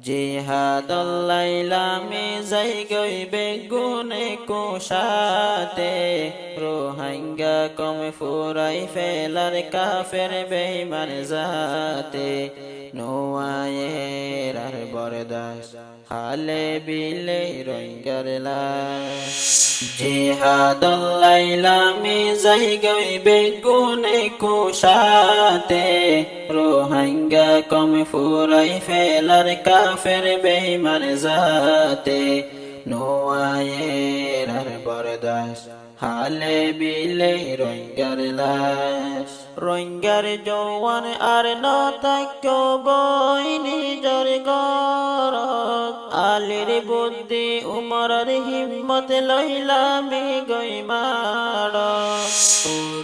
জিহাদুল লাইলামে যাই গইবে গুনে কুশাতে রোহিঙ্গা কম ফুরাই ফেলার কাফের বেঈমান জাতে নোয়ায়ের আর বরদাস হালে বিলে রোহিঙ্গার লাশ জিহাদুল লাইলামে যাই গইবে গুনে কুশাতে রোহিঙ্গা কম ফুরাই ফেলার কাফের বেঈমান জাতে নোয়ায়ের আর বরদাস হালে বিলে রোহিঙ্গার লাশ রোহিঙ্গার জওয়ান আর নতাক্য বই নিজর গরত আলীর বুদ্ধি উমরের হিম্মত লইলামি গই মার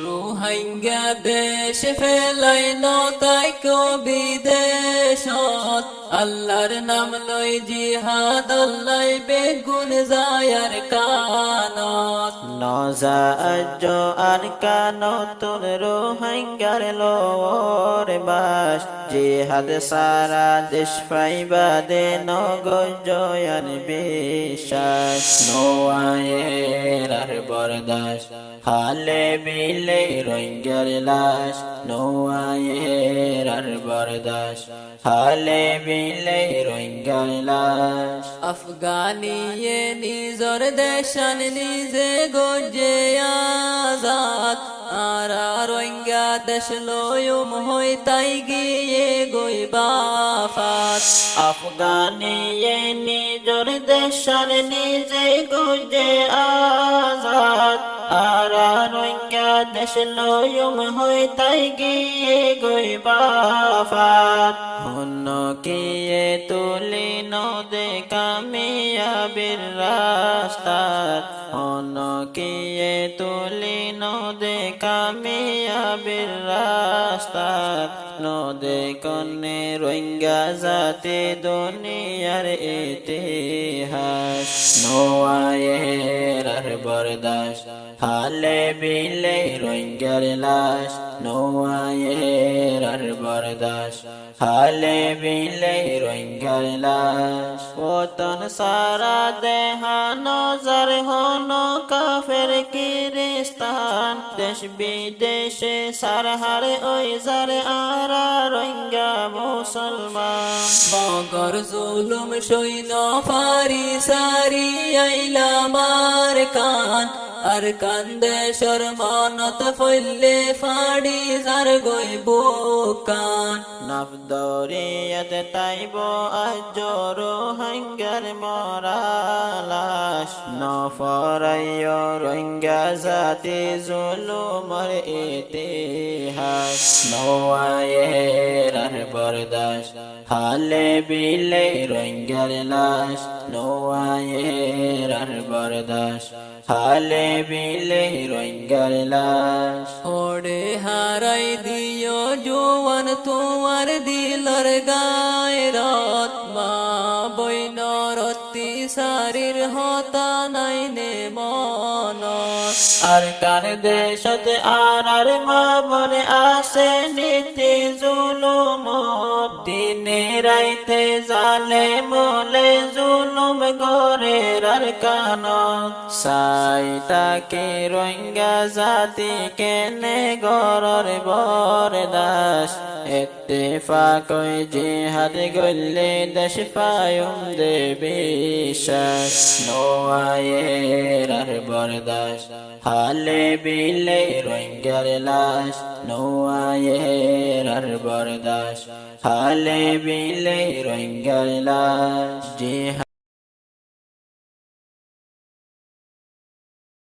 রোহিঙ্গা দেশ ফেলাই নতাক্য বিদেশত আল্লাহর নাম লই জিহাদ আল্লাহ বেগুন যায়ার কানত নজাজ আর কানতুন রোহিঙ্গার লোর বাস জিহাদ সারা দেশ পাইবা দে নগজয়ান বিশ্বাস নোয়ায়ের আর বরদাস হালে বিলে রোহিঙ্গার লাশ নোয়ায়ের আর বরদাস হালে বিলে রোহিঙ্গার লাশ আফগানিয়ে নিজর দেশান নিজে গজে আজাদ আর রোহিঙ্গা দেশ লয়ুম হই তাই গিয়ে গই বাফাত আফগানিয়ে নিজর দেশান নিজে গজে আজাদ আর রোহিঙ্গা দেশ লয়ুম হই তাই গিয়ে গই বাফাত হন্য কিয়ে তুলি নদে কামিয়াবির রাস্তাত হন্য কিয়ে তুলি নদে কামিয়াবির রাস্তাত নদে কন্যে রোহিঙ্গা জাতি দুনিয়ার ইতিহাস নোয়ায়ের আর বরদাস হালে বিলে রোহিঙ্গার লাশ নোয়ায়ের আর বরদাস হালে বিলে রোহিঙ্গার লাশ ওতন সারা দেহা নজর হন কাফের কিরিস্তান দেশ বিদেশে সারহার ওই যার আরা রোহিঙ্গা মুসলমান বগর জুলুম সইন ফারি সারি আইলামার কান আর কান্দে শর্মানত ফইলে ফাড়ি যার গই বুকান নবদরিয়ত তাইব আজর রোহিঙ্গার মরালাশ নফরাইয় রোহিঙ্গা জাতি জুলুমর ইতিহাস নোয়ায়ের আর বরদাস হালে বিলে রোহিঙ্গার লাশ নোয়ায়ের আর বরদাস হালে বিলে রোহিঙ্গার লাশ ওড়ে হারাই দিও জোয়ান তোমার দিলর গায়রত মা বইনরতি সারির হতা নাইনে মনত আর কার দেশত আর মা বনে আসে নীতি জুলুম দিনে রাইতে জালে মোলে জুলুম গরের আর কানত সাইতাকে রোহিঙ্গা জাতি কেনে গরর বরদাস ইত্তেফাক জিহাদ গল্লে দেশ পায়ুম দে বিশ্বাস নোয়ায়ের আর বরদাস হালে বিলে রোহিঙ্গার লাশ নোয়ায়ের আর বরদাস হালে বিলে রোহিঙ্গার লাশ